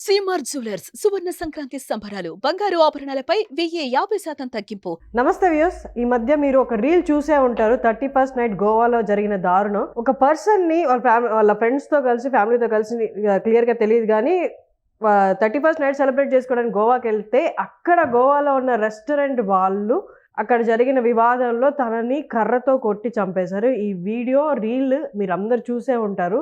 CMR jewellers సువర్ణ సంక్రాంతి సంబరాలు బంగారు ఆభరణాలపై 1050% తగ్గింపు. నమస్తే వ్యూస్, ఈ మధ్య మీరు ఒక రీల్ చూసే ఉంటారు. 31st నైట్ గోవాలో జరిగిన దారుణం. ఒక పర్సన్ ని వాళ్ళ ఫ్రెండ్స్ తో కలిసి ఫ్యామిలీతో కలిసి క్లియర్ గా తెలియదు కానీ 31st నైట్ సెలబ్రేట్ చేసుకోవడానికి గోవాకి వెళ్తే అక్కడ గోవాలో ఉన్న రెస్టారెంట్ వాళ్ళు అక్కడ జరిగిన వివాదంలో తనని కర్రతో కొట్టి చంపేశారు. ఈ వీడియో రీల్ మీరు అందరు చూసే ఉంటారు.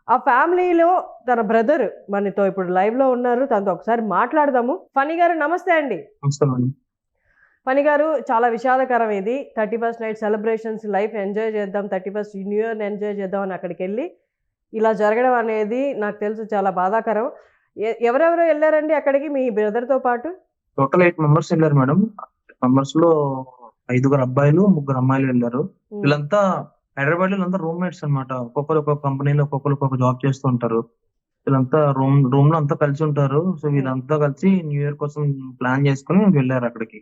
ఆ ఫ్యామిలీలో తన బ్రదర్ మనతో ఇప్పుడు లైవ్ లో ఉన్నారు. తనతో ఒకసారి మాట్లాడదాము. ఫనీ గారు నమస్తే అండి. ఫనీ గారు, చాలా విషాదకరం ఇది. 31st night celebrations, life enjoy చేద్దాం, 31st న్యూ ఇయర్ ఎంజాయ్ చేద్దాం అని అక్కడికి వెళ్ళి ఇలా జరగడం అనేది నాకు తెలుసు చాలా బాధాకరం. ఎవరెవరు వెళ్ళారండి అక్కడికి మీ బ్రదర్ తో పాటు? టోటల్ 8 మెంబర్స్ వెళ్ళారు మేడం. మెంబర్స్ లో 5 అబ్బాయిలు 3 అమ్మాయిలు వెళ్ళారు. వీళ్ళంతా హైదరాబాద్ లో వీళ్ళంతా రూమ్మేట్స్ అనమాట. ఒక్కొక్కరు ఒక్కొక్క కంపెనీలో ఒక్కొక్కరు ఒక్కొక్క జాబ్ చేస్తూ ఉంటారు. వీళ్ళంతా రూమ్ లో అంతా కలిసి ఉంటారు. సో వీళ్ళంతా కలిసి న్యూ ఇయర్ కోసం ప్లాన్ చేసుకుని వెళ్ళారు అక్కడికి.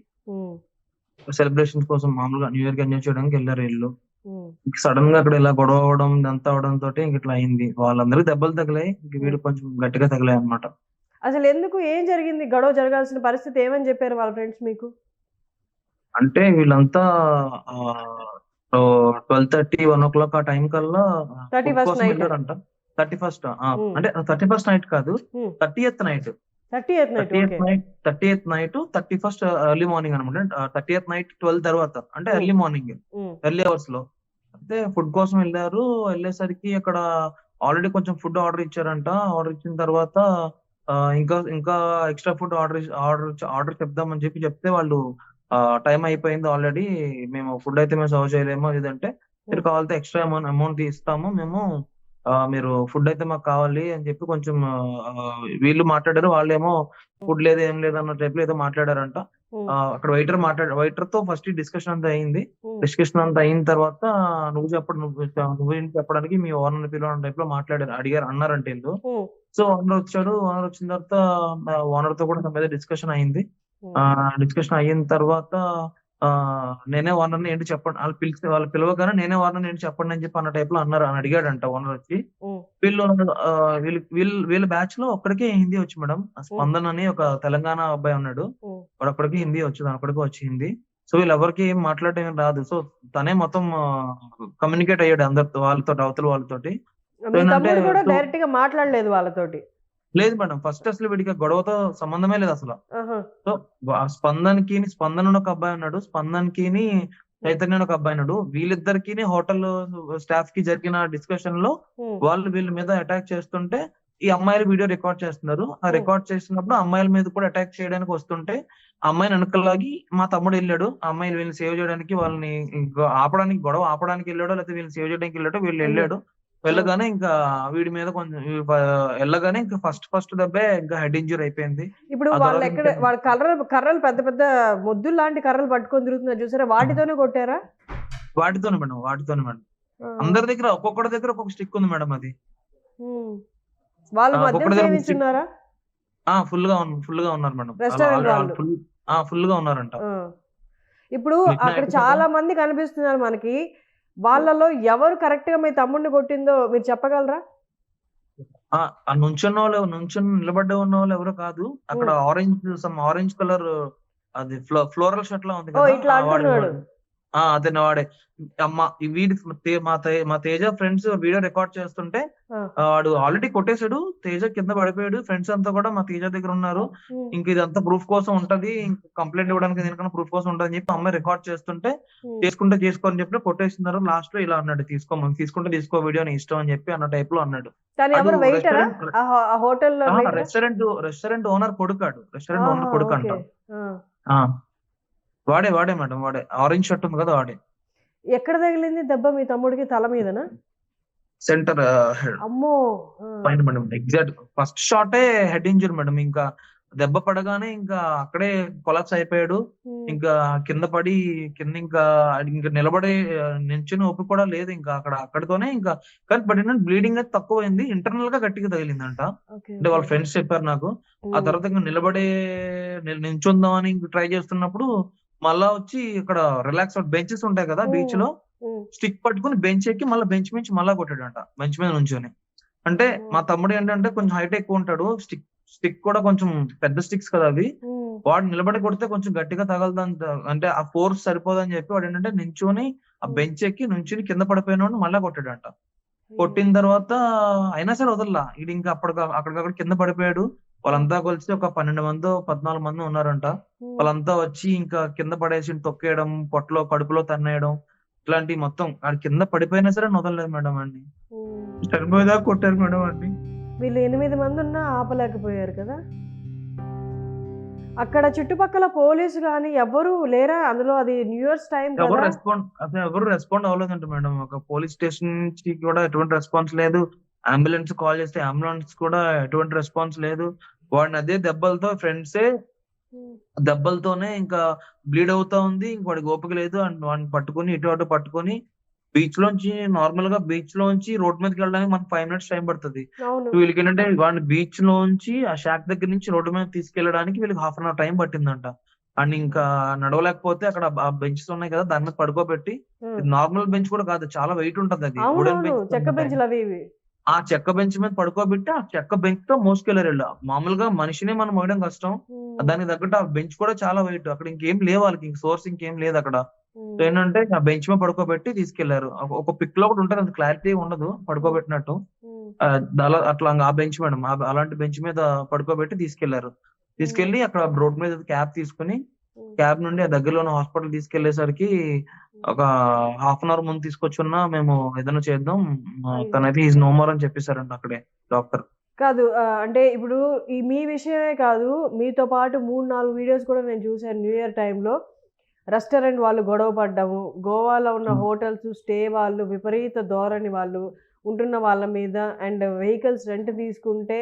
సెలబ్రేషన్స్ కోసం మామూలుగా న్యూ ఇయర్ కి ఎంజాయ్ చేయడానికి వెళ్ళారు వీళ్ళు. సడన్ గా అక్కడ ఇలా గొడవ అవడం ఇదంతా అవడం తోటి ఇట్లా అయింది. వాళ్ళందరికీ దెబ్బలు తగిలాయి. వీడు కొంచెం గట్టిగా తగిలాయి అనమాట. అసలు ఎందుకు, ఏం జరిగింది? గొడవ జరగాల్సిన పరిస్థితి ఏమని చెప్పారు వాళ్ళ ఫ్రెండ్స్ మీకు? అంటే వీళ్ళంతా 12:30, 1 o'clock ఆ టైం కల్లా 31st నైట్ వెళ్ళారంట. 31st అంటే 31st నైట్ కాదు, 30th night. 30th night 31st early morning అనమాట. 30th నైట్ 12 తర్వాత అంటే ఎర్లీ మార్నింగ్, ఎర్లీ అవర్స్ లో. అయితే ఫుడ్ కోసం వెళ్ళారు. వెళ్ళేసరికి అక్కడ ఆల్రెడీ కొంచెం ఫుడ్ ఆర్డర్ ఇచ్చారంట. ఆర్డర్ ఇచ్చిన తర్వాత ఇంకా ఎక్స్ట్రా ఫుడ్ ఆర్డర్ చెప్దామని చెప్తే వాళ్ళు టైం అయిపోయింది ఆల్రెడీ, మేము ఫుడ్ అయితే మేము సర్వ్ చేయలేము. లేదంటే మీరు కావాలంటే ఎక్స్ట్రా అమౌంట్ ఇస్తాము మేము, మీరు ఫుడ్ అయితే మాకు కావాలి అని చెప్పి కొంచెం వీళ్ళు మాట్లాడారు. వాళ్ళేమో ఫుడ్ లేదు ఏం లేదు అన్న టైప్ లో ఏదో మాట్లాడారంట. అక్కడ వైటర్ తో ఫస్ట్ డిస్కషన్ అంతా అయింది. డిస్కషన్ అంతా అయిన తర్వాత నువ్వు చెప్పడానికి మీ ఓనర్ పిలవడం టైప్ లో అన్నారంటే వీళ్ళు. సో ఓనర్ వచ్చాడు. ఓనర్ వచ్చిన తర్వాత ఓనర్ తో కూడా మీద డిస్కషన్ అయింది. డిస్కషన్ అయిన తర్వాత నేనే ఓనర్ ఏంటి చెప్పండి, వాళ్ళు పిలవగానే నేనే ఓనర్ ఏంటి చెప్పండి అని చెప్పి అన్న టైప్ లో అని అడిగాడంట ఓనర్ వచ్చి. వీళ్ళ బ్యాచ్ లో ఒక్కడికే హిందీ వచ్చి మేడం. స్పందన్ అని ఒక తెలంగాణ అబ్బాయి ఉన్నాడు, వాడు ఒక్కడికి హిందీ వచ్చి అక్కడికి వచ్చి హిందీ. సో వీళ్ళు ఎవరికి ఏం మాట్లాడటం రాదు. సో తనే మొత్తం కమ్యూనికేట్ అయ్యాడు అందరితో, అవతల వాళ్ళతోటి. డైరెక్ట్ గా మాట్లాడలేదు వాళ్ళతోటి? లేదు మేడం, ఫస్ట్ అసలు వీడికి గొడవతో సంబంధమే లేదు అసలు. సో స్పందన ఒక అబ్బాయి ఉన్నాడు, స్పందన్కి చైతన్య ఒక అబ్బాయి ఉన్నాడు. వీళ్ళిద్దరికి హోటల్ స్టాఫ్ కి జరిగిన డిస్కషన్ లో వీళ్ళ మీద అటాక్ చేస్తుంటే ఈ అమ్మాయిలు వీడియో రికార్డ్ చేస్తున్నారు. ఆ రికార్డ్ చేస్తున్నప్పుడు అమ్మాయిల మీద కూడా అటాక్ చేయడానికి వస్తుంటే అమ్మాయిని వెనకలాగి మా తమ్ముడు వెళ్ళాడు. ఆ అమ్మాయిలు వీళ్ళని సేవ్ చేయడానికి, వాళ్ళని గొడవ ఆపడానికి వెళ్ళాడో లేకపోతే వీళ్ళని సేవ్ చేయడానికి వెళ్ళాడు. వెళ్ళగానే ఇంకా వీడి మీద కొంచెం వెళ్ళగానే ఇంకా ఫస్ట్ దెబ్బే ఇంకా హెడ్ ఇంజూరీ అయిపోయింది. ఇప్పుడు వాళ్ళు ఎక్కడ వాళ్ళ కర్రలు పెద్ద పెద్ద మొద్దులు లాంటి కర్రలు పట్టుకొని తిరుగుతున్నారు చూసారా, వాటితోనే కొట్టారా? వాటితోనే మేడం. అందరి దగ్గర ఒక్కొక్కటి దగ్గర ఒక్కొక్క స్టిక్ ఉంది మేడం. అది వాళ్ళు ఫుల్ గా ఉన్నారు మేడం. ఫుల్ గా ఉన్నారంట. ఇప్పుడు అక్కడ చాలా మంది కనిపిస్తున్నారు మనకి. వాళ్ళలో ఎవరు కరెక్ట్ గా మీ తమ్ముడిని కొట్టిందో మీరు చెప్పగలరా? నుంచుని నిలబడ్డ ఉన్న వాళ్ళు ఎవరు కాదు. అక్కడ ఆరెంజ్ కలర్ అది ఫ్లోరల్ షర్ట్ లా ఉంది కదా, అతను వాడే. వీడి మా తేజ ఫ్రెండ్స్ వీడియో రికార్డ్ చేస్తుంటే వాడు ఆల్రెడీ కొట్టేశాడు. తేజ కింద పడిపోయాడు. ఫ్రెండ్స్ అంతా కూడా మా తేజ దగ్గర ఉన్నారు. ఇంక ఇదంతా ప్రూఫ్ కోసం ఉంటది, కంప్లైంట్ ఇవ్వడానికి దీనికన్నా ప్రూఫ్ కోసం ఉంటది అని చెప్పి అమ్మాయి రికార్డ్ చేస్తుంటే చేసుకో అని చెప్పి కొట్టేస్తున్నారు. లాస్ట్ లో ఇలా అన్నాడు, తీసుకో వీడియో నీ ఇష్టం అని చెప్పి అన్న టైప్ లో అన్నాడు. రెస్టారెంట్ ఓనర్ కొడుకాడు. రెస్టారెంట్ ఓనర్ కొడుకు అంట. వాడే మేడం, వాడే ఆరెంజ్ షర్ట్ ఉంది కదా వాడే. ఎక్కడ తగిలింది దెబ్బ మీ తమ్ముడికి? తల మీదనా? సెంటర్ అమ్మో పైన మేడం. ఎగ్జాక్ట్ ఫస్ట్ షాటే హెడ్ ఇంజరీ మేడం. ఇంకా దెబ్బ పడగానే ఇంకా అక్కడే కొలాప్స్ అయిపోయాడు. ఇంకా కింద పడి ఇంకా నిలబడి నించుని ఓపిక కూడా లేదు. ఇంకా అక్కడితోనే ఇంకా కానీ పడిన బ్లీడింగ్ అయితే తక్కువైంది. ఇంటర్నల్ గా గట్టిగా తగిలిందంట. అంటే వాళ్ళ ఫ్రెండ్స్ చెప్పారు నాకు. ఆ తర్వాత ఇంకా నించుందాం అని ట్రై చేస్తున్నప్పుడు మళ్ళా వచ్చి ఇక్కడ రిలాక్స్ బెంచెస్ ఉంటాయి కదా బీచ్ లో, స్టిక్ పట్టుకుని బెంచ్ ఎక్కి మళ్ళీ బెంచ్ మీద మళ్ళా కొట్టాడంట. బెంచ్ మీద నుంచొని. అంటే మా తమ్ముడు ఏంటంటే కొంచెం హైట్ ఎక్కువ ఉంటాడు, స్టిక్ కూడా కొంచెం పెద్ద స్టిక్స్ కదా అవి. వాడు నిలబడి కొడితే కొంచెం గట్టిగా తగలదంట, అంటే ఆ ఫోర్స్ సరిపోదని చెప్పి వాడు ఏంటంటే నించొని ఆ బెంచ్ ఎక్కి నుంచుని కింద పడిపోయిన మళ్ళా కొట్టాడంట. కొట్టిన తర్వాత అయినా సరే వదలలా. ఈడు ఇంకా అక్కడికక్కడ కింద పడిపోయాడు. వాళ్ళంతా కలిసి ఒక 12 మందో 14 మందో ఉన్నారంట. వాళ్ళంతా వచ్చి ఇంకా కింద పడేసి తొక్కేయడం, కడుపులో తన్నేయడం, ఇట్లాంటి మొత్తం ఆడు కింద పడిపోయినా సరే వదలలేదు మేడం అండి. చనిపోయేదాకా కొట్టారు మేడం అండి. వీళ్ళు 8 మంది ఉన్నా ఆపలేకపోయారు కదా. అక్కడ చుట్టుపక్కల పోలీసు కానీ ఎవరు లేరా అందులో? అది న్యూ ఇయర్స్ టైం కదా. ఎవరు రెస్పాండ్ అవ్వలేదంట మేడం. ఒక పోలీస్ స్టేషన్ నుంచి కూడా ఎటువంటి రెస్పాన్స్ లేదు. అంబులెన్స్ కాల్ చేస్తే అంబులెన్స్ కూడా ఎటువంటి రెస్పాన్స్ లేదు. వాడిని అదే దెబ్బలతో ఫ్రెండ్సే దెబ్బలతోనే ఇంకా బ్లీడ్ అవుతా ఉంది. ఇంక వాడికి ఓపిక లేదు. అండ్ వాడిని పట్టుకుని ఇటు అటు పట్టుకుని నార్మల్ గా బీచ్ లోంచి రోడ్ మీదకి వెళ్ళడానికి మనకు 5 minutes టైం పడుతుంది. వీళ్ళకి ఏంటంటే వాడిని బీచ్ లోంచి ఆ షాక్ దగ్గర నుంచి రోడ్డు మీద తీసుకెళ్ళడానికి వీళ్ళకి 1/2 hour టైం పట్టిందంట. అండ్ ఇంకా నడవలేకపోతే అక్కడ ఆ బెంచెస్ ఉన్నాయి కదా, దాని మీద పడుకోబెట్టి, నార్మల్ బెంచ్ కూడా కాదు, చాలా వెయిట్ ఉంటది అది, వుడెన్ బెంచ్. ఆ చెక్క బెంచ్ మీద పడుకోబెట్టి ఆ చెక్క బెంచ్ తో మోసుకెళ్లారు. మామూలుగా మనిషిని మనం మోయడం కష్టం, దానికి తగ్గట్టు ఆ బెంచ్ కూడా చాలా వెయిట్. అక్కడ ఇంకేం లేవు వాళ్ళకి, సోర్స్ ఇంకేం లేదు అక్కడ. సో ఏంటంటే ఆ బెంచ్ మీద పడుకోబెట్టి తీసుకెళ్లారు. ఒక పిక్ లో కూడా ఉంటుంది, అంత క్లారిటీ ఉండదు పడుకోబెట్టినట్టు. అట్లా ఆ బెంచ్ మేడం, అలాంటి బెంచ్ మీద పడుకోబెట్టి తీసుకెళ్లారు. తీసుకెళ్లి అక్కడ రోడ్ మీద క్యాబ్ తీసుకుని, క్యాబ్ నుండి ఆ దగ్గరలో ఉన్న హాస్పిటల్ తీసుకెళ్లేసరికి ఒక 1/2 hour ముందు తీసుకొచ్చున్నా మేము ఏదైనా చేద్దాం, తనైతే ఈజ్ నో మోర్ అని చెప్పేశారంట అక్కడే డాక్టర్. కాదు అంటే ఇప్పుడు ఈ మీ విషయమే కాదు, మీతో పాటు 3-4 వీడియోస్ కూడా నేను చూశాను. న్యూ ఇయర్ టైంలో రెస్టారెంట్ వాళ్ళు గొడవ పడ్డాము, గోవాలో ఉన్న హోటల్స్ స్టే వాళ్ళు విపరీత ధోరణి, వాళ్ళు ఉంటున్న వాళ్ళ మీద, అండ్ వెహికల్స్ రెంట్ తీసుకుంటే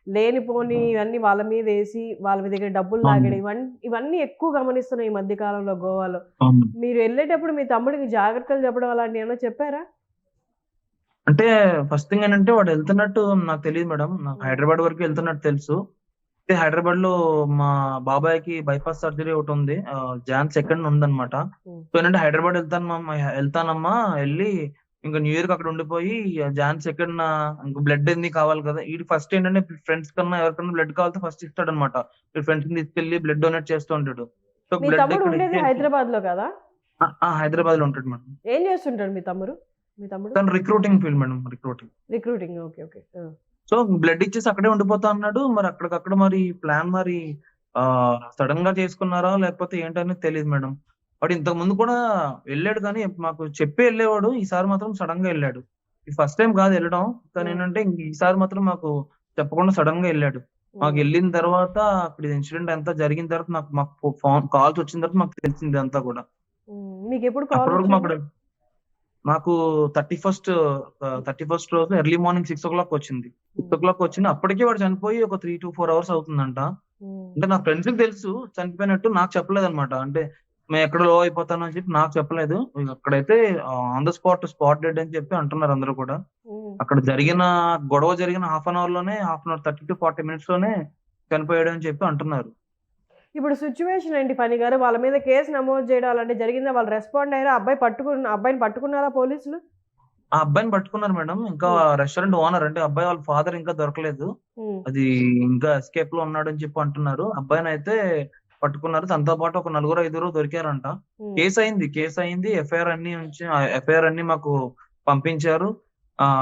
లేనిపోని ఇవన్నీ వాళ్ళ మీద వేసి వాళ్ళ మీ దగ్గర డబ్బులు లాగడం, ఇవన్నీ ఎక్కువ గమనిస్తున్నాయి ఈ మధ్య కాలంలో గోవాలో. మీరు వెళ్ళేటప్పుడు మీ తమ్ముడికి జాగ్రత్తలు చెప్పడం అలాంటివి ఏమైనా చెప్పారా? అంటే ఫస్ట్ థింగ్ ఏంటంటే వాడు వెళ్తున్నట్టు నాకు తెలియదు మేడం. నాకు హైదరాబాద్ వరకు వెళ్తున్నట్టు తెలుసు. హైదరాబాద్ లో మా బాబాయ్కి బైపాస్ సర్జరీ ఒకటి ఉంది, Jan 2 ఉందన్నమాట. సో ఏంటంటే హైదరాబాద్ వెళ్తానమ్మా, వెళ్ళి ఇంకా న్యూ ఇయర్ అక్కడ ఉండిపోయి Jan 2 ఇంకా బ్లడ్ ఎందుకు కావాలి కదా. ఈ ఫస్ట్ ఏంటంటే ఫ్రెండ్స్ కన్నా ఎవరికన్నా బ్లడ్ కావాలంటే ఫస్ట్ ఇస్తాడు అనమాట. ఫ్రెండ్స్ తీసుకెళ్లి బ్లడ్ డొనేట్ చేస్తూ ఉంటాడు. సో బ్లడ్ హైదరాబాద్ లో కదా, హైదరాబాద్ లో ఉంటాడు మేడం. ఏం చేస్తుంటాడు మీ తమ్ముడు? తను recruiting field madam, recruiting. Okay okay. So blood ఇచ్చేసి అక్కడే ఉండిపోతా అన్నాడు. మరి అక్కడికక్కడ మరి ప్లాన్ మరి సడన్ గా చేసుకున్నారా లేకపోతే ఏంటనేది తెలియదు మేడం. వాడు ఇంతకు ముందు కూడా వెళ్ళాడు కానీ మాకు చెప్పి వెళ్ళేవాడు. ఈసారి మాత్రం సడన్ గా వెళ్ళాడు. ఇది ఫస్ట్ టైం కాదు వెళ్ళడం, కానీ ఏంటంటే ఈసారి మాత్రం మాకు చెప్పకుండా సడన్ గా వెళ్ళాడు. మాకు వెళ్ళిన తర్వాత అక్కడ ఇన్సిడెంట్ అంతా జరిగిన తర్వాత మాకు ఫోన్ కాల్స్ వచ్చిన తర్వాత మాకు తెలిసింది అంతా కూడా. మీకు ఎప్పుడు మాకు 31st రోజు ఎర్లీ మార్నింగ్ 6 o'clock వచ్చింది. 6 o'clock వచ్చింది. అప్పటికే వాడు చనిపోయి ఒక 3 to 4 hours అవుతుందంట. అంటే నా ఫ్రెండ్స్ కి తెలుసు చనిపోయినట్టు, నాకు చెప్పలేదు అనమాట. అంటే మేము ఎక్కడ లో అయిపోతాను అని చెప్పి నాకు చెప్పలేదు. అక్కడైతే ఆన్ ద స్పాట్ డెడ్ అని చెప్పి అంటున్నారు అందరూ కూడా. అక్కడ గొడవ జరిగిన 1/2 hour లోనే 30 to 40 minutes లోనే చనిపోయాడు అని చెప్పి అంటున్నారు. ఇప్పుడు సిచ్యువేషన్ ఏంటి ఫణి గారు? వాళ్ళ మీద కేసు నమోదు చేయడం అలాంటి జరిగిందా? వాళ్ళు రెస్పాండ్ అయ్యారా? అబ్బాయిని పట్టుకున్నారా పోలీసులు? ఆ అబ్బాయిని పట్టుకున్నారు మేడం. ఇంకా రెస్టారెంట్ ఓనర్ అంటే అబ్బాయి వాళ్ళ ఫాదర్ ఇంకా దొరకలేదు, అది ఇంకా ఎస్కేప్ లో ఉన్నాడు అని చెప్పి అంటున్నారు. అబ్బాయిని అయితే పట్టుకున్నారు. తనతో పాటు ఒక 4-5 దొరికారంట. కేసు అయింది. ఎఫ్ఐఆర్ అన్ని మాకు పంపించారు.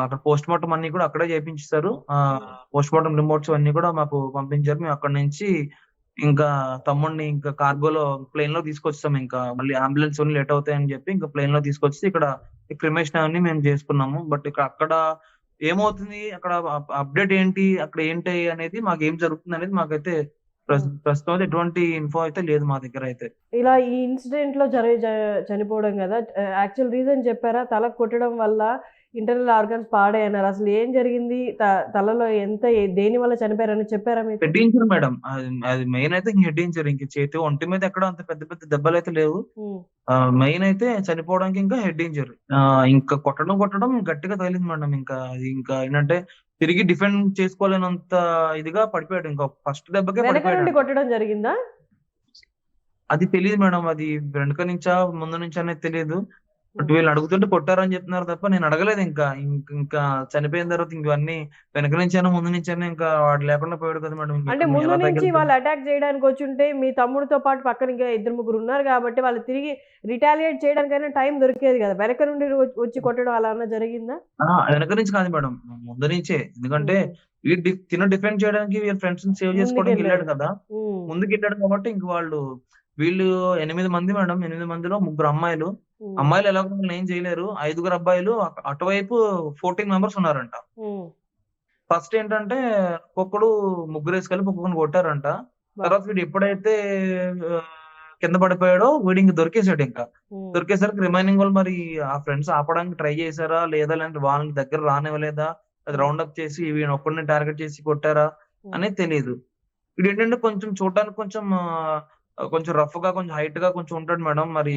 అక్కడ పోస్ట్ మార్టం అన్ని కూడా అక్కడే చేయించారు. పోస్ట్ మార్టం రిపోర్ట్స్ అన్ని కూడా మాకు పంపించారు. మేము అక్కడ నుంచి ఇంకా తమ్ముడిని ఇంకా కార్గోలో ప్లేన్ లో తీసుకొచ్చాం. ఇంకా మళ్ళీ అంబులెన్స్ లేట్ అవుతాయని చెప్పి ఇంకా ప్లేన్ లో తీసుకొచ్చి ఇక్కడ క్రిమేషన్ అవన్నీ మేము చేసుకున్నాము. బట్ అక్కడ ఏమవుతుంది, అక్కడ అప్డేట్ ఏంటి, అక్కడ ఏంటి అనేది, మాకు ఏం జరుగుతుంది అనేది మాకైతే ప్రస్తుతం అయితే ఎటువంటి ఇన్ఫో అయితే లేదు మా దగ్గర అయితే. ఇలా ఈ ఇన్సిడెంట్ లో చనిపోవడం కదా, యాక్చువల్ రీజన్ చెప్పారా? తల కొట్టడం వల్ల ఇంటర్నల్ ఆర్గన్స్ పాడైనారు, అసలు ఏం జరిగింది, తలలో దేని వల్ల చనిపోయారని చెప్పారా మీకు? హెడ్ ఇంజరీ మేడం, అది మెయిన్ అయితే హెడ్ ఇంజరీ. ఇంక చేతి ఒంటి మీద ఎక్కడ అంత పెద్ద పెద్ద దెబ్బలు అయితే లేవు. మెయిన్ అయితే చనిపోవడానికి ఇంకా హెడ్ ఇంజరీ. ఇంకా కొట్టడం గట్టిగా తగిలింది మేడం. ఇంకా అది ఇంకా ఏంటంటే తిరిగి డిఫెండ్ చేసుకోలేనంత ఇదిగా పడిపోయాడు. ఇంకా ఫస్ట్ దెబ్బకే పడిపోయాడు. కొట్టడం జరిగిందా అది తెలియదు మేడం. అది వెనక నుంచా ముందు నుంచి అనేది తెలియదు. బట్ వీళ్ళు అడుగుతుంటే కొట్టారని చెప్తున్నారు తప్ప నేను అడగలేదు. ఇంకా చనిపోయిన తర్వాత ఇవన్నీ వెనక నుంచైనా ముందు నుంచైనా ఇంకా వాడు లేకుండా పోయాడు కదా మేడం. అంటే ఇంక ముందు ఎలా నుంచి తగిలింది? వాళ్ళు అటాక్ చేయడానికి వచ్చుంటే మీ తమ్ముడితో పాటు పక్కన ఇంకా ఇద్దరు ముగ్గురు ఉన్నారు కాబట్టి వాళ్ళు తిరిగి రిటాలియేట్ చేయడానికైనా టైం దొరికేది కదా. వెనక నుండి వచ్చి కొట్టడం అలా అన్నా జరిగిందా? వెనక నుంచి కాదు మేడం, ముందు నుంచే. ఎందుకంటే తిను డిఫెండ్ చేయడానికి వీళ్ళ ఫ్రెండ్స్ ని సేవ్ చేసుకోవడానికి వెళ్ళాడు ముందుకెళ్ళాడు. కదా. ముందుకు వెళ్ళాడు కాబట్టి ఇంక వీళ్ళు 8 మంది మేడం. 8 మందిలో 3 అమ్మాయిలు. అమ్మాయిలు ఎలాగో వాళ్ళని ఏం చేయలేరు. 5 అబ్బాయిలు అటువైపు 14 మెంబర్స్ ఉన్నారంట. ఫస్ట్ ఏంటంటే ఒక్కొక్కడు ముగ్గురేసి కలిపి ఒక్కొక్కరిని కొట్టారంట. తర్వాత వీడు ఎప్పుడైతే ఆ, కింద పడిపోయాడో వీడు ఇంక దొరికేసాడు. ఇంకా దొరికేసరికి రిమైనింగ్ వాళ్ళు మరి ఆ ఫ్రెండ్స్ ఆపడానికి ట్రై చేశారా లేదా, లేదంటే వాళ్ళని దగ్గర రానివ్వలేదా, అది రౌండ్ అప్ చేసి వీడిని ఒక్కడిని టార్గెట్ చేసి కొట్టారా అనేది తెలియదు. వీడు ఏంటంటే కొంచెం చూడడానికి కొంచెం రఫ్ గా, కొంచెం హైట్ గా కొంచెం ఉంటాడు మేడం. మరి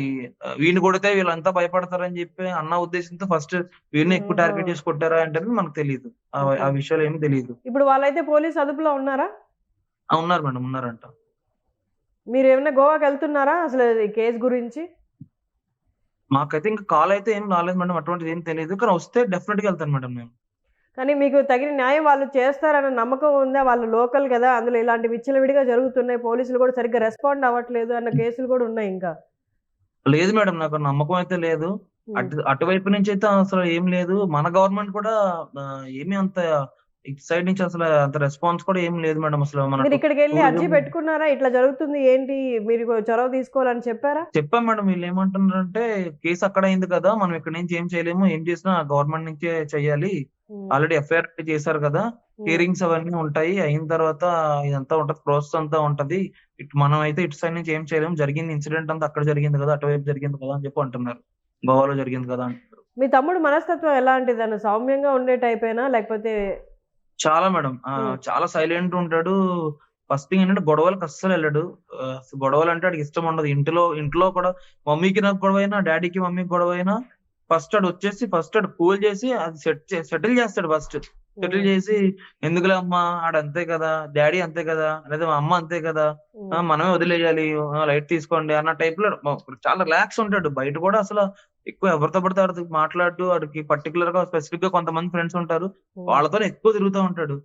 వీడిని కొడితే వీళ్ళంతా భయపడతారని చెప్పి అన్న ఉద్దేశంతో ఫస్ట్ వీడిని ఎక్కువ టార్గెట్ చేసి కొట్టారా అంటే మనకు తెలియదు. ఆ విషయాలు ఏమి తెలియదు. ఇప్పుడు వాళ్ళైతే పోలీస్ అదుపులో ఉన్నారా? ఉన్నారు మేడం, ఉన్నారంట. మీరు ఏమైనా గోవాకి వెళ్తున్నారా అసలు ఈ కేసు గురించి? మాకైతే ఇంకా కాల్ అయితే ఏం రాలేదు మేడం, అటువంటిది ఏం తెలియదు. కానీ వస్తే డెఫినెట్ గా వెళ్తాను మేడం నేను. కానీ మీకు తగిన న్యాయం వాళ్ళు చేస్తారన్న నమ్మకం ఉందా? వాళ్ళు లోకల్ కదా, అందులో ఇలాంటి విచ్చలవిడిగా జరుగుతున్నాయి, పోలీసులు కూడా సరిగ్గా రెస్పాండ్ అవ్వట్లేదు అన్న కేసులు కూడా ఉన్నాయి ఇంకా. లేదు మేడం, నాకు నమ్మకం అయితే లేదు. అటువైపు నుంచి అయితే అసలు ఏం లేదు. మన గవర్నమెంట్ కూడా ఏమీ అంత ఇటు సైడ్ నుంచి అసలు అంత రెస్పాన్స్ కూడా ఏం లేదు మేడం. అసలు మీరు మనకు ఇక్కడికి వెళ్ళి అర్జీ పెట్టుకున్నారా? ఇట్లా జరుగుతుంది ఏంటి, మీరు చొరవ తీసుకోవాలని చెప్పారా? చెప్పాం మేడం. వీళ్ళు ఏమంటున్నారంటే కేసు అక్కడ అయింది కదా, మనం ఇక్కడ నుంచి ఏం చేయలేము, ఏం చేసినా గవర్నమెంట్ నుంచే చెయ్యాలి. ఆల్రెడీ ఎఫ్ఐఆర్ చేశారు కదా, హియరింగ్స్ అవన్నీ ఉంటాయి, అయిన తర్వాత ఇదంతా ఉంటది, ప్రాసెస్ అంతా ఉంటది. మనం అయితే ఇటు సైడ్ నుంచి ఏం చేయలేము, జరిగింది ఇన్సిడెంట్ అంతా అక్కడ జరిగింది కదా, అటువైపు జరిగింది కదా అని చెప్పి అంటున్నారు. గోవాలో జరిగింది కదా అంటున్నారు. మీ తమ్ముడు మనస్తత్వం ఎలాంటిది అన్న, సౌమ్యంగా ఉండే టైప్ అయినా లేకపోతే? చాలా మేడం, చాలా సైలెంట్ ఉంటాడు. ఫస్ట్ థింగ్ ఏంటంటే గొడవలకు అస్సలు వెళ్ళాడు. గొడవలు అంటే వాడికి ఇష్టం ఉండదు. ఇంట్లో కూడా మమ్మీకి నాకు గొడవ అయినా, డాడీకి మమ్మీకి గొడవ అయినా ఫస్ట్ ఆడు కూల్ చేసి అది సెటిల్ చేస్తాడు. ఫస్ట్ సెటిల్ చేసి ఎందుకులే అమ్మా, ఆడంతే కదా, డాడీ అంతే కదా, లేదా మా అమ్మ అంతే కదా, మనమే వదిలేయాలి, లైట్ తీసుకోండి అన్న టైప్ లో చాలా రిలాక్స్ ఉంటాడు. బయట కూడా అసలు ఎక్కువ ఎవరితో పడితే వాడితో మాట్లాడు. వాడికి పర్టికులర్ గా స్పెసిఫిక్ గా కొంతమంది ఫ్రెండ్స్ ఉంటారు, వాళ్ళతో ఎక్కువ తిరుగుతూ ఉంటాడు.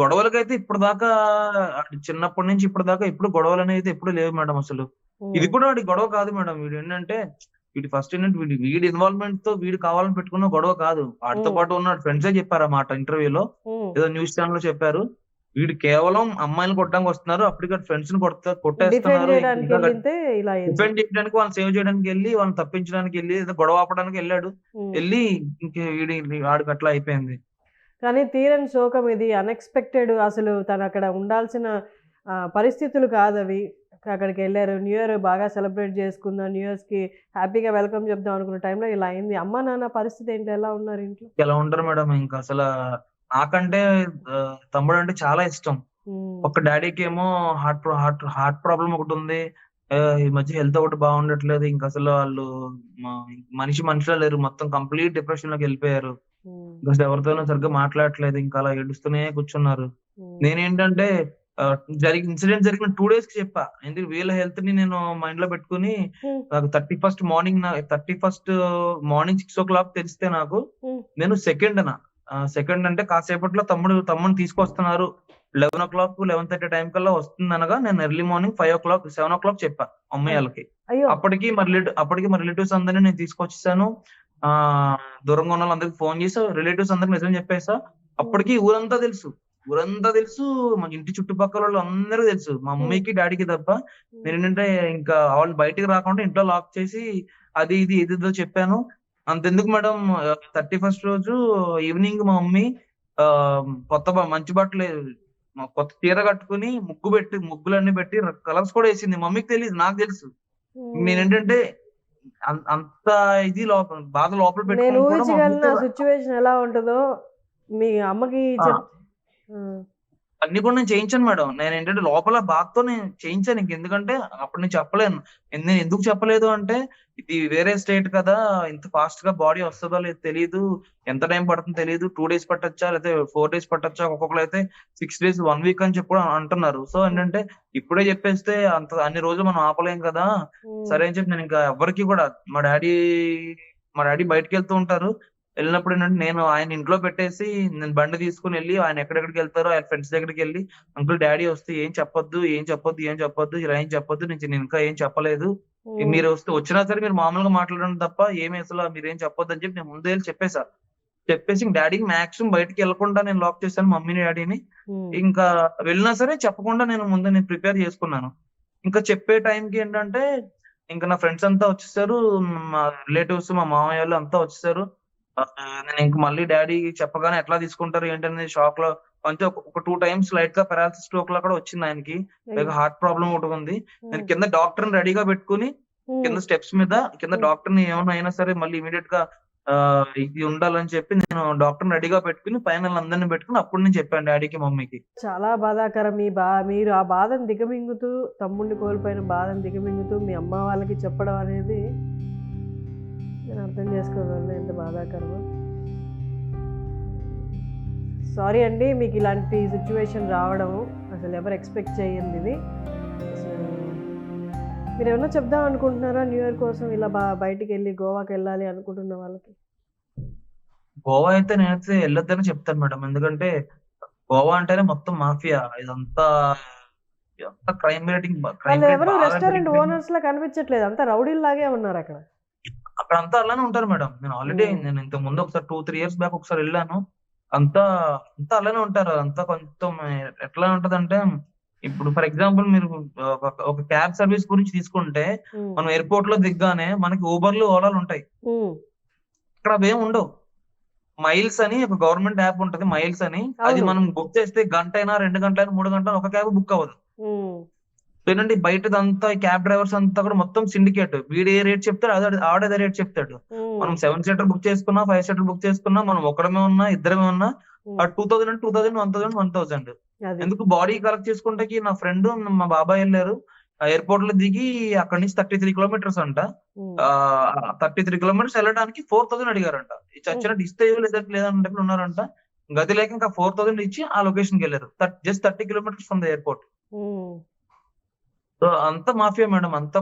గొడవలకైతే ఇప్పుడు దాకా, చిన్నప్పటి నుంచి ఇప్పుడు దాకా ఎప్పుడు గొడవలు అనేది ఎప్పుడు లేవు మేడం. అసలు ఇది కూడా వాడి గొడవ కాదు మేడం. వీడు ఏంటంటే ఫస్ట్ ఏంటంటే వీడి ఇన్వాల్వ్మెంట్ తో వీడు కావాలని పెట్టుకున్న గొడవ కాదు. వాడితో పాటు ఉన్న ఫ్రెండ్సే చెప్పారు అన్నమాట ఇంటర్వ్యూలో, ఏదో న్యూస్ ఛానల్ లో చెప్పారు. వీడు కేవలం అమ్మాయిని కొట్టడానికి వస్తున్నారు, అప్పటికి ఫ్రెండ్స్ ని కొట్టేస్తున్నారు. డిఫెండ్ చేయడానికి, వాళ్ళని సేవ్ చేయడానికి వెళ్ళి, వాళ్ళని తప్పించడానికి వెళ్ళి, ఏదో గొడవ ఆపడానికి వెళ్ళాడు. వెళ్ళి వాడికి అట్లా అయిపోయింది. కానీ తీరని శోకం ఇది, అన్ఎక్స్పెక్టెడ్. అసలు తను అక్కడ ఉండాల్సిన పరిస్థితులు కాదు అవి. అక్కడికి వెళ్ళారు, న్యూ ఇయర్ బాగా సెలబ్రేట్ చేసుకుందాం, న్యూ ఇయర్స్ కి హ్యాపీగా వెల్కమ్ చెప్దాం అనుకున్న టైంలో ఇలా అయింది. అమ్మ నాన్న పరిస్థితి ఏంటి, ఎలా ఉన్నారు ఇంట్లో? ఎలా ఉంటారు మేడం, ఇంకా అసలు నాకంటే తమ్ముడు అంటే చాలా ఇష్టం. ఒక డాడీకి ఏమో హార్ట్ ప్రాబ్లం ఒకటి ఉంది. ఈ మధ్య హెల్త్ ఒకటి బాగుండట్లేదు. ఇంకా అసలు వాళ్ళు మనుషులు లేరు, మొత్తం కంప్లీట్ డిప్రెషన్ లోకి వెళ్ళిపోయారు. అసలు ఎవరితోనూ సరిగ్గా మాట్లాడట్లేదు, ఇంకా అలా ఏడుస్తూనే కూర్చున్నారు. నేనేంటంటే ఇన్సిడెంట్ జరిగిన 2 days కి చెప్పా. ఎందుకు వీళ్ళ హెల్త్ ని నేను మైండ్ లో పెట్టుకుని, నాకు 31st మార్నింగ్ 6 o'clock తెలిస్తే నాకు, నేను సెకండ్ అంటే కాసేపట్లో తమ్ముడిని తీసుకొస్తున్నారు, 11 o'clock 11:30 టైం కల్లా వస్తుంది అనగా, నేను ఎర్లీ మార్నింగ్ 5 o'clock 7 o'clock చెప్పా అమ్మాయి వాళ్ళకి. అప్పటికి మా రిలేటివ్స్ అందరినీ నేను తీసుకొచ్చేసాను. దూరంగా ఉన్న వాళ్ళందరికి ఫోన్ చేసి రిలేటివ్స్ అందరికి నిజం చెప్పేసా. అప్పటికి ఊరంతా తెలుసు, మా ఇంటి చుట్టుపక్కల వాళ్ళు అందరూ తెలుసు, మా మమ్మీకి డాడీకి తప్ప. నేనేంటంటే ఇంకా వాళ్ళు బయటికి రాకుండా ఇంట్లో లాక్ చేసి అది ఇది ఏదేదో చెప్పాను. అంతెందుకు మేడం, 31st రోజు ఈవినింగ్ మా మమ్మీ మంచి బట్టలు, కొత్త చీర కట్టుకుని ముగ్గులన్నీ పెట్టి కలర్స్ కూడా వేసింది. మమ్మీకి తెలియదు, నాకు తెలుసు. నేనేంటంటే అంత ఇది బాధ లోపల పెట్టుకుని సిచ్యువేషన్ ఎలా ఉంటుందో మీ అమ్మకి అన్ని కూడా నేను చేయించాను మేడం. నేను ఏంటంటే లోపల బాధతో నేను చేయించాను. ఎందుకంటే అప్పుడు నేను చెప్పలేను. నేను ఎందుకు చెప్పలేదు అంటే, ఇది వేరే స్టేట్ కదా, ఇంత ఫాస్ట్ గా బాడీ వస్తుందో లేదో తెలియదు, ఎంత టైం పడుతుందో తెలియదు, 2 days పట్టొచ్చా లేకపోతే 4 days పట్టొచ్చా, ఒక్కొక్కరు అయితే 6 days 1 week అని చెప్పి కూడా అంటున్నారు. సో ఏంటంటే ఇప్పుడే చెప్పేస్తే అన్ని రోజులు మనం ఆపలేం కదా, సరే అని చెప్పి నేను ఇంకా ఎవరికి కూడా, మా డాడీ బయటకు వెళ్తూ ఉంటారు. వెళ్ళినప్పుడు ఏంటంటే నేను ఆయన ఇంట్లో పెట్టేసి నేను బండి తీసుకుని వెళ్ళి ఆయన ఎక్కడెక్కడికి వెళ్తారో ఆయన ఫ్రెండ్స్ దగ్గరికి వెళ్ళి, అంకుల్ డాడీ వస్తే ఏం చెప్పొద్దు ఇలా ఏం చెప్పొద్దు, నేను ఇంకా ఏం చెప్పలేదు, మీరు వచ్చినా సరే మీరు మామూలుగా మాట్లాడడం తప్ప ఏమి అసలు మీరేం చెప్పొద్దు అని చెప్పి నేను ముందే వెళ్ళి చెప్పేసి డాడీకి మాక్సిమం బయటకి వెళ్లకుండా నేను లాక్ చేశాను, మమ్మీని డాడీని. ఇంకా వెళ్ళినా సరే చెప్పకుండా నేను ప్రిపేర్ చేసుకున్నాను. ఇంకా చెప్పే టైంకి ఏంటంటే ఇంకా నా ఫ్రెండ్స్ అంతా వచ్చేసారు, మా రిలేటివ్స్ మా మామయ్య వాళ్ళు అంతా వచ్చేసారు. నేను ఇంక మళ్ళీ డాడీ చెప్పగానే ఎట్లా తీసుకుంటారు ఏంటనేది షాక్ లో కొంచెం ఒక 2 times లైట్ గా పెరాలసిస్ స్ట్రోక్ లా కూడా వచ్చింది ఆయనకి. హార్ట్ ప్రాబ్లం ఒకటి ఉంది. నేను కింద డాక్టర్ ని రెడీగా పెట్టుకుని కింద స్టెప్స్ మీద డాక్టర్ ని ఏమైనా అయినా సరే మళ్ళీ ఇమీడియట్ గా ఇది ఉండాలని చెప్పి నేను డాక్టర్ రెడీగా పెట్టుకుని పైన అందరిని పెట్టుకుని అప్పుడు నేను చెప్పాను డాడీకి మమ్మీకి. చాలా బాధాకరం. మీరు ఆ బాధను దిగమింగుతూ, తమ్ముడిని కోల్పోయిన బాధను దిగమింగుతూ మీ అమ్మ వాళ్ళకి చెప్పడం అనేది నేను అర్థం చేసుకోగలను ఎంత బాధాకరమో. సారీ అండి, మీకు ఇలాంటి సిచ్యువేషన్ రావడం అసలు ఎవరు ఎక్స్పెక్ట్ చేయండి. ఇది మీరు ఏమన్నా చెప్దాం అనుకుంటున్నారా న్యూ ఇయర్ కోసం ఇలా బయటికి వెళ్ళి గోవాకి వెళ్ళాలి అనుకుంటున్న వాళ్ళకి? గోవా అయితే నేనైతే వెళ్ళొద్దని చెప్తాను మేడం. ఎందుకంటే గోవా అంటేనే మొత్తం మాఫియా, ఇదంతా క్రైమ్ రేటింగ్. వాళ్ళు ఎవరు రెస్టారెంట్ ఓనర్స్ లా కనిపించట్లేదు, అంతా రౌడీల్ లాగే ఉన్నారు అక్కడ. అక్కడ అంతా అలానే ఉంటారు మేడం. నేను ఇంతకు ముందు ఒకసారి 2-3 years బ్యాక్ ఒకసారి వెళ్ళాను. అంతా అలానే ఉంటారు. అంతా కొంచెం ఎట్లా ఉంటదంటే, ఇప్పుడు ఫర్ ఎగ్జాంపుల్ మీరు ఒక క్యాబ్ సర్వీస్ గురించి తీసుకుంటే, మనం ఎయిర్పోర్ట్ లో దిగ్గానే మనకి ఊబర్లు ఓలాలు ఉంటాయి. ఇక్కడ అవేం ఉండవు. మైల్స్ అని ఒక గవర్నమెంట్ యాప్ ఉంటది, మైల్స్ అని. అది మనం బుక్ చేస్తే గంట అయినా 2 గంటలైనా 3 గంటలు ఒక క్యాబ్ బుక్ అవ్వదు. ఏంటంటే బయటదంతా ఈ క్యాబ్ డ్రైవర్స్ అంతా కూడా మొత్తం సిండికేట్. వీడు ఏ రేట్ చెప్తాడు ఆడే రేట్ చెప్తాడు. మనం 7-seater బుక్ చేసుకున్నా 5-seater బుక్ చేసుకున్నా, మనం ఒకడమే ఉన్నా ఇద్దరమే ఉన్నా 2000 అంటే 2000, 1000 ఎందుకు బాడీ కలెక్ట్ చేసుకుంటే. నా ఫ్రెండ్ మా బాబాయ్ వెళ్ళారు, ఎయిర్పోర్ట్ లో దిగి అక్కడి నుంచి 33 kilometers అంట. 33 kilometers వెళ్ళడానికి 4000 అడిగారంట. చచ్చినట్టు ఇస్తే లేదంటే ఉన్నారంట. గది లేక ఇంకా 4000 ఇచ్చి ఆ లొకేషన్ కి వెళ్ళారు. Just 30 kilometers from the airport. So అంత మాఫియా మేడం. అంతా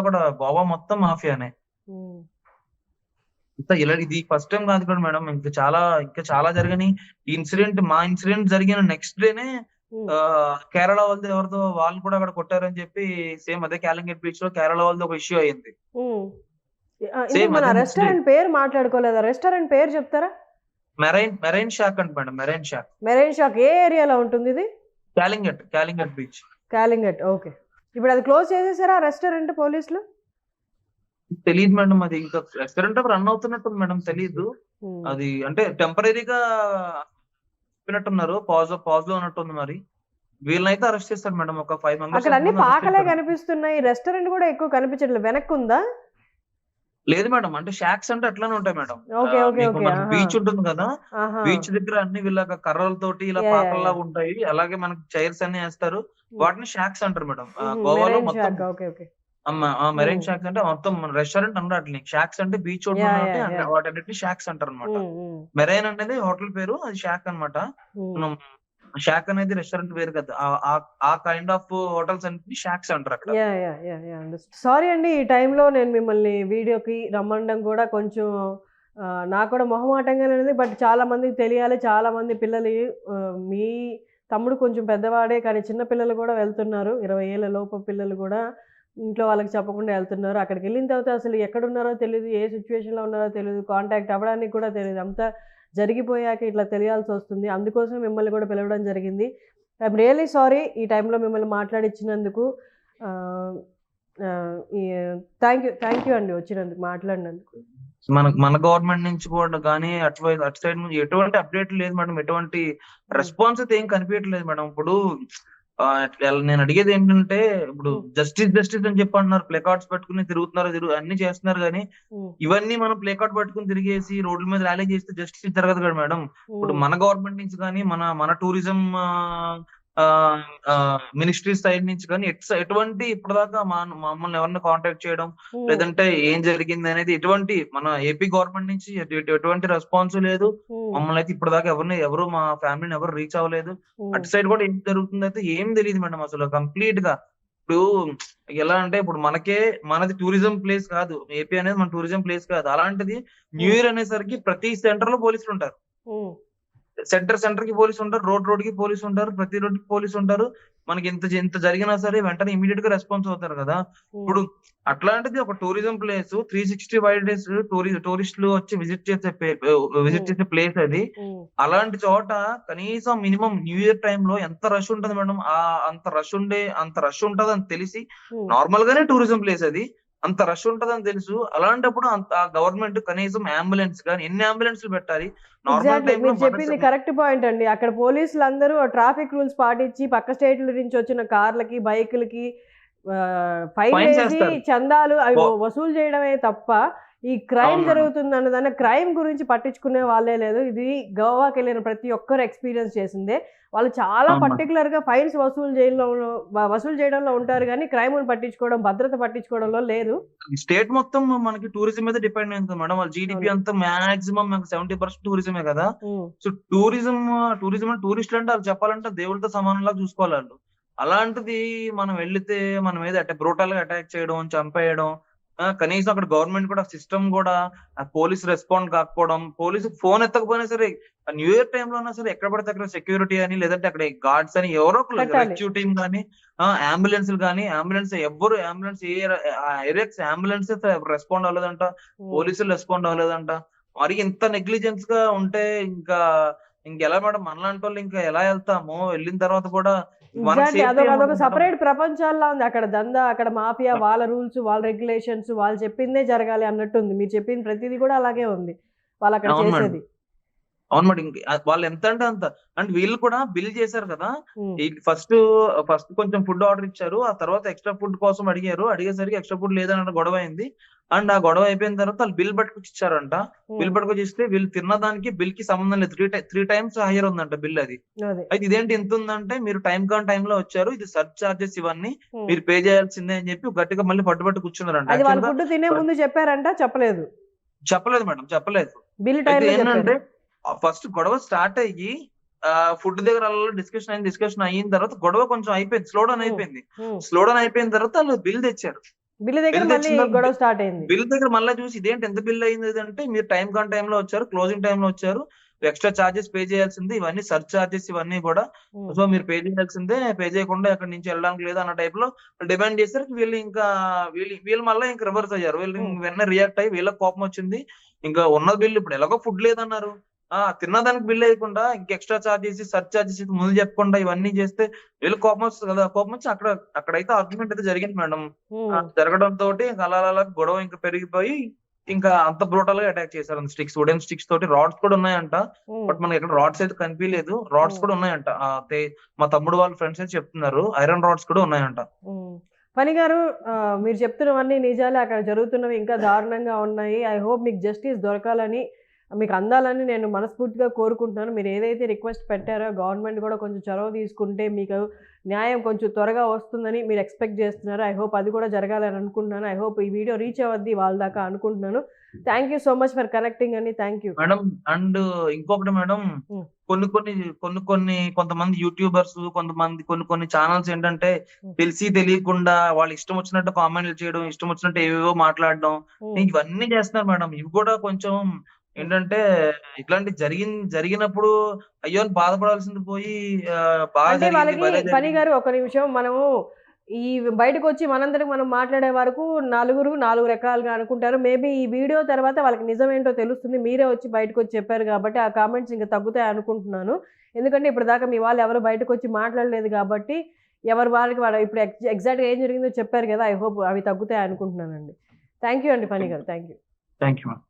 కూడా గోవా మొత్తం మాఫియానే. ఇది ఫస్ట్ టైం కాదు కదా మేడం, ఇంకా చాలా జరిగినాయి. మా ఇన్సిడెంట్ జరిగిన నెక్స్ట్ డేనే కేరళ వాళ్ళది ఎవరితో వాళ్ళు కూడా అక్కడ కొట్టారని చెప్పి సేమ్ అదే క్యాలింగట్ బీచ్ లో కేరళ వాళ్ళది ఒక ఇష్యూ అయింది. మన రెస్టారెంట్ పేరు మాట్లాడుకోలేదా? రెస్టారెంట్ పేరు చెప్తారా? మెరైన్ షాక్ అంట మేడం. మెరైన్ షాక్ ఏ ఏరియాలో ఉంటుంది ఇది? క్యాలింగట్ బీచ్. క్యాలింగట్. ఓకే. ఇప్పుడు అది క్లోజ్ చేసేసారా రెస్టారెంట్ పోలీసులు? తెలియదు మేడం. అది ఇంకా రెస్టారెంట్ రన్ అవుతున్నట్టుంది మేడం, తెలీదు. అది అంటే టెంపరీగా చెప్పినట్టున్నారు, పాజ్ లో ఉన్నట్టుంది. మరి వీళ్ళనైతే అరెస్ట్ చేస్తారు మేడం. ఒక 5 members అక్కడ అన్ని పాకలే కనిపిస్తున్నాయి, రెస్టారెంట్ కూడా ఎక్కువ కనిపించట్లేదు. వెనక్కి ఉందా? లేదు మేడం, అంటే షాక్స్ అంటే అట్లానే ఉంటాయి మేడం. బీచ్ ఉంటుంది కదా, బీచ్ దగ్గర అన్ని వీళ్ళ కర్రలతోటి ఇలా పాకల్లాగా ఉంటాయి. అలాగే మనకి చైర్స్ అన్ని వేస్తారు, వాటిని షాక్స్ అంటారు మేడం. గోవాలో మొత్తం మెరైన్ షాక్స్ అంటే మొత్తం రెస్టారెంట్ అన్నారు. అట్లా షాక్స్ అంటే బీచ్ వాటి షాక్స్ అంటారు అనమాట. మెరైన్ అనేది హోటల్ పేరు, అది షాక్ అనమాట. షాక్ అనేది రెస్టారెంట్ పేరు కదా, ఆ కైండ్ ఆఫ్ హోటల్స్ అన్ని షాక్స్ అంటారు అక్కడ. సారీ అండి, ఈ టైంలో నేను మిమ్మల్ని వీడియోకి రమ్మడం కూడా కొంచెం నాకు కూడా మొహమాటంగానే ఉంది. బట్ చాలా మందికి తెలియాలి. చాలా మంది పిల్లలు, మీ తమ్ముడు కొంచెం పెద్దవాడే కానీ చిన్న పిల్లలు కూడా వెళ్తున్నారు. 20 ఏళ్ల లోపు పిల్లలు కూడా ఇంట్లో వాళ్ళకి చెప్పకుండా వెళ్తున్నారు. అక్కడికి వెళ్ళిన తర్వాత అసలు ఎక్కడున్నారో తెలియదు, ఏ సిచ్యువేషన్లో ఉన్నారో తెలియదు, కాంటాక్ట్ అవ్వడానికి కూడా తెలియదు. అంతా జరిగిపోయాక ఇట్లా తెలియాల్సి వస్తుంది. అందుకోసం మిమ్మల్ని కూడా పిలవడం జరిగింది. ఐఎమ్ రియల్లీ సారీ ఈ టైంలో మిమ్మల్ని మాట్లాడించినందుకు. థ్యాంక్ యూ అండి వచ్చినందుకు, మాట్లాడినందుకు. మన గవర్నమెంట్ నుంచి కూడా కానీ అటు సైడ్ నుంచి ఎటువంటి అప్డేట్ లేదు మేడం. ఎటువంటి రెస్పాన్స్ అయితే ఏం కనిపించట్లేదు మేడం. ఇప్పుడు నేను అడిగేది ఏంటంటే, ఇప్పుడు ఉమ్, జస్టిస్ జస్టిస్ అని చెప్పి అంటున్నారు, ప్లే కార్డ్స్ పట్టుకుని తిరుగుతున్నారు, అన్ని చేస్తున్నారు కానీ ఉమ్, ఇవన్నీ మనం ప్లే కార్డ్ పట్టుకుని తిరిగేసి రోడ్ల మీద ర్యాలీ చేస్తే జస్టిస్ జరగదు కదా మేడం. ఇప్పుడు ఉమ్, మన గవర్నమెంట్ నుంచి కానీ మన టూరిజం మినిస్ట్రీ సైడ్ నుంచి కానీ ఎటువంటి ఇప్పటిదాకా మమ్మల్ని ఎవరిని కాంటాక్ట్ చేయడం, ఉమ్, లేదంటే ఏం జరిగింది అనేది ఎటువంటి మన ఏపీ గవర్నమెంట్ నుంచి ఎటువంటి రెస్పాన్స్ లేదు. ఉమ్, మమ్మల్ని అయితే ఇప్పటిదాకా ఎవరు మా ఫ్యామిలీని ఎవరు రీచ్ అవ్వలేదు. ఉమ్. అటు సైడ్ కూడా ఏం జరుగుతుంది అయితే ఏం తెలియదు మేడం అసలు కంప్లీట్ గా. ఇప్పుడు ఎలా అంటే, ఇప్పుడు మనది టూరిజం ప్లేస్ కాదు, ఏపీ అనేది మన టూరిజం ప్లేస్ కాదు. అలాంటిది న్యూ ఇయర్ అనేసరికి ప్రతి సెంటర్ లో పోలీసులు ఉంటారు. ఉమ్, సెంటర్ కి పోలీసు ఉంటారు, రోడ్ కి పోలీసు ఉంటారు, ప్రతి రోడ్ కి పోలీసు ఉంటారు. మనకి ఇంత జరిగినా సరే వెంటనే ఇమీడియట్ గా రెస్పాన్స్ అవుతారు కదా. ఇప్పుడు ఉమ్. అట్లాంటిది ఒక టూరిజం ప్లేస్ 365 days టూరిస్టులు వచ్చి విజిట్ చేసే ప్లేస్ అది. ఉమ్. అలాంటి చోట కనీసం మినిమం న్యూ ఇయర్ లో ఎంత రష్ ఉంటది మేడం. అంత రష్ ఉంటది అని తెలిసి, ఉమ్. నార్మల్ గానే టూరిజం ప్లేస్ అది, అంత రష్ ఉంటదని తెలుసు. అలాంటప్పుడు ఆ గవర్నమెంట్ కనీసం అంబులెన్స్ కానీ ఎన్ని అంబులెన్స్లు పెట్టాలి నార్మల్ ఎగ్జాక్ట్లీ, టైంలో. మీరు చెప్పింది కరెక్ట్ పాయింట్ అండి. అక్కడ పోలీసులు అందరూ ట్రాఫిక్ రూల్స్ పాటించి పక్క స్టేట్ల నుంచి వచ్చిన కార్లకి బైకులకి ఫైన్ ఫైన్స్ వేసి వేస్తారు. చందాలు అవి ఓ- వసూలు చేయడమే తప్ప ఈ క్రైమ్ అవును మేడం. జరుగుతుంది అన్నదాన్ని క్రైమ్ గురించి పట్టించుకునే వాళ్ళే లేదు. ఇది గోవాకి వెళ్ళిన ప్రతి ఒక్కరు ఎక్స్పీరియన్స్ చేసిందే. వాళ్ళు చాలా అవును మేడం. పర్టికులర్ గా ఫైన్స్ వసూలు చేయడంలో ఉంటారు కానీ క్రైమ్ పట్టించుకోవడం, భద్రత పట్టించుకోవడంలో లేదు. స్టేట్ మొత్తం మనకి టూరిజం మీద డిపెండ్ అయింది మేడం. వాళ్ళ జీడిపి అవును. అంతా మాక్సిమం 70% టూరిజమే కదా. ఉమ్, సో టూరిజం అంటే టూరిస్టులు అంటే వాళ్ళు చెప్పాలంటే దేవుళ్ళతో సమానంలా చూసుకోవాలి వాళ్ళు. అలాంటిది మనం వెళ్తే మన మీద బ్రూటల్ గా అటాక్ చేయడం, చంపేయడం, కనీసం అక్కడ గవర్నమెంట్ కూడా సిస్టమ్ కూడా పోలీస్ రెస్పాండ్ కాకపోవడం, పోలీసు ఫోన్ ఎత్తకపోయినా సరే న్యూ ఇయర్ టైంలో అయినా సరే ఎక్కడ పడితే అక్కడ సెక్యూరిటీ అని, లేదంటే అక్కడ గార్డ్స్ అని ఎవరో ఒకరు, పెట్టాలి. రెస్క్యూ టీమ్ కానీ అంబులెన్స్ కానీ, అంబులెన్స్ ఏరియాక్స్ అంబులెన్స్ రెస్పాండ్ అవ్వలేదంట, ఉమ్. పోలీసులు రెస్పాండ్ అవ్వలేదంట. మరి ఇంత నెగ్లిజెన్స్ గా ఉంటే ఇంకెలా మేడం మనలాంటి వాళ్ళు ఇంకా ఎలా వెళ్తాము? వెళ్ళిన తర్వాత కూడా మనకి ఎగ్జాక్ట్లీ, సేఫ్టీ అదొక ఏముంటుంది మేడం? సపరేట్ ప్రపంచాల్లో ఉంది. అక్కడ దందా, అక్కడ మాఫియా, వాళ్ళ రూల్స్, వాళ్ళ రెగ్యులేషన్స్, వాళ్ళు చెప్పిందే జరగాలి అన్నట్టుంది. మీరు చెప్పింది ప్రతిదీ కూడా అలాగే ఉంది వాళ్ళు అక్కడ అవును మేడం. చేసేది. అవును మేడం. వాళ్ళు ఎంత అంటే అంత. అండ్ వీళ్ళు కూడా బిల్ చేశారు కదా. ఉమ్, ఫస్ట్ కొంచెం ఫుడ్ ఆర్డర్ ఇచ్చారు, ఆ తర్వాత ఎక్స్ట్రా ఫుడ్ కోసం అడిగేసరికి ఎక్స్ట్రా ఫుడ్ లేదని గొడవ అయింది. అండ్ ఆ గొడవ అయిపోయిన తర్వాత వాళ్ళు బిల్ పట్టుకొచ్చి ఇచ్చారంట. బిల్ ఉమ్, పట్టుకొచ్చి ఇస్తే వీళ్ళు తిన్నదానికి బిల్ కి సంబంధం లేదు. త్రీ టైమ్స్ హైయర్ ఉందంట బిల్ అది. అదే. అయితే ఇదేంటి ఎంత ఉందంటే, మీరు టైం లో వచ్చారు, ఇది సర్చ్ చార్జెస్ ఇవన్నీ ఉమ్. మీరు పే చేయాల్సిందే అని చెప్పి గట్టిగా మళ్ళీ పట్టుబట్టి కూర్చున్నారంట. అది వాళ్ళు యాక్చువల్ గా ఫుడ్ తినే ముందు చెప్పారంట, చెప్పలేదు. చెప్పలేదు మేడం, చెప్పలేదు. బిల్ అయితే టైంలో ఏంటంటే, చెప్పారు. ఫస్ట్ గొడవ స్టార్ట్ అయ్యి ఫుడ్ దగ్గర డిస్కషన్ అయిన తర్వాత గొడవ కొంచెం అయిపోయింది, స్లో డౌన్ ఉమ్, అయిపోయింది. ఉమ్. స్లో డౌన్ అయిపోయిన తర్వాత వాళ్ళు బిల్ తెచ్చారు. బిల్ దగ్గర బిల్ మళ్ళీ తెచ్చిన గొడవ స్టార్ట్ అయింది. బిల్ దగ్గర మళ్ళీ చూసి ఇదేంటి ఎంత బిల్ అయింది అంటే, మీరు టైంలో వచ్చారు, క్లోజింగ్ టైంలో వచ్చారు, ఎక్స్ట్రా చార్జెస్ పే చేయాల్సింది, ఇవన్నీ సర్చ్ చార్జెస్ ఇవన్నీ కూడా. ఉమ్, సో మీరు పే చేయాల్సిందే, పే చేయకుండా ఎక్కడి నుంచి వెళ్ళడానికి లేదు అన్న టైప్ లో డిమాండ్ చేసరికి వీళ్ళు మళ్ళీ ఇంకా రివర్స్ అయ్యారు. వీళ్ళు ఉమ్. వెంటనే రియాక్ట్ అయ్యి వీళ్ళకి కోపం వచ్చింది. ఇంకా ఉన్న బిల్లు ఇప్పుడు ఎలాగో ఫుడ్ లేదన్నారు, తిన్నదానికి బిల్ వేయకుండా ఇంక ఎక్స్ట్రా చార్జెస్, సర్చ్ చార్జెస్ ముందు చెప్పకుండా ఇవన్నీ చేస్తే వీళ్ళకి కోపం వస్తుంది కదా. కోపం వచ్చి అక్కడైతే ఆర్గ్యుమెంట్ అయితే జరిగింది మేడం. ఉమ్. జరగడం తోటి అలా గొడవ ఇంకా పెరిగిపోయి ఇంకా అంత బ్రూటల్ గా అటాక్ చేశారు. వుడెన్ స్టిక్స్ తోటి, రాడ్స్ కూడా ఉన్నాయంట. ఉమ్. బట్ మనకి ఎక్కడ రాడ్స్ అయితే కనిపించలేదు. రాడ్స్ కూడా ఉన్నాయంట. మా తమ్ముడు వాళ్ళ ఫ్రెండ్స్ అయితే చెప్తున్నారు ఐరన్ రాడ్స్ కూడా ఉన్నాయంట. ఉమ్. ఫణి గారు, మీరు చెప్తున్నవన్నీ నిజాలే. అక్కడ జరుగుతున్నవి ఇంకా దారుణంగా ఉన్నాయి. ఐ హోప్ మీకు జస్టిస్ దొరకాలని, మీకు అందాలని నేను మనస్ఫూర్తిగా కోరుకుంటున్నాను. మీరు ఏదైతే రిక్వెస్ట్ పెట్టారో గవర్నమెంట్ కూడా కొంచెం చొరవ తీసుకుంటే మీకు న్యాయం కొంచెం త్వరగా వస్తుందని మీరు ఎక్స్పెక్ట్ చేస్తున్నారు. ఐ హోప్ అది కూడా జరగాలని అనుకుంటున్నాను. ఐ హోప్ ఈ వీడియో రీచ్ అవ్వద్ది వాళ్ళ దాకా అనుకుంటున్నాను. Thank you so much for connecting అండి. Thank you madam. అండ్ ఇంకొకటి మేడం, Hmm. కొంతమంది యూట్యూబర్స్, కొన్ని ఛానల్స్ ఏంటంటే తెలిసి తెలియకుండా వాళ్ళు ఇష్టం వచ్చినట్టు కామెంట్లు చేయడం, ఇష్టం వచ్చినట్టు ఏవేవో మాట్లాడడం, ఇవన్నీ చేస్తున్నారు మేడం. ఇవి కూడా కొంచెం ఏంటంటే, ఇట్లాంటి జరిగినప్పుడు అయ్యో అని బాధపడాల్సింది పోయి బాగా అంటే జరిగింది, వాళ్ళకి భలే పని జరిగింది. గారు ఒక నిమిషం, మనము ఈ బయటకు వచ్చి మనందరికి మనం మాట్లాడే వరకు నాలుగు రకాలుగా అనుకుంటారు. మేబీ ఈ వీడియో తర్వాత వాళ్ళకి నిజమేంటో తెలుస్తుంది. మీరే వచ్చి బయటకు వచ్చి చెప్పారు కాబట్టి ఆ కామెంట్స్ ఇంకా తగ్గుతాయి అనుకుంటున్నాను. ఎందుకంటే ఇప్పుడు దాకా మీ వాళ్ళు ఎవరు బయటకు వచ్చి మాట్లాడలేదు కాబట్టి ఎవరు వాళ్ళకి వాళ్ళు ఇప్పుడు ఎగ్జాక్ట్గా ఏం జరిగిందో చెప్పారు కదా. ఐ హోప్ అవి తగ్గుతాయి అనుకుంటున్నానండి. థ్యాంక్ యూ అండి ఫణి గారు. Thank you. Thank you madam.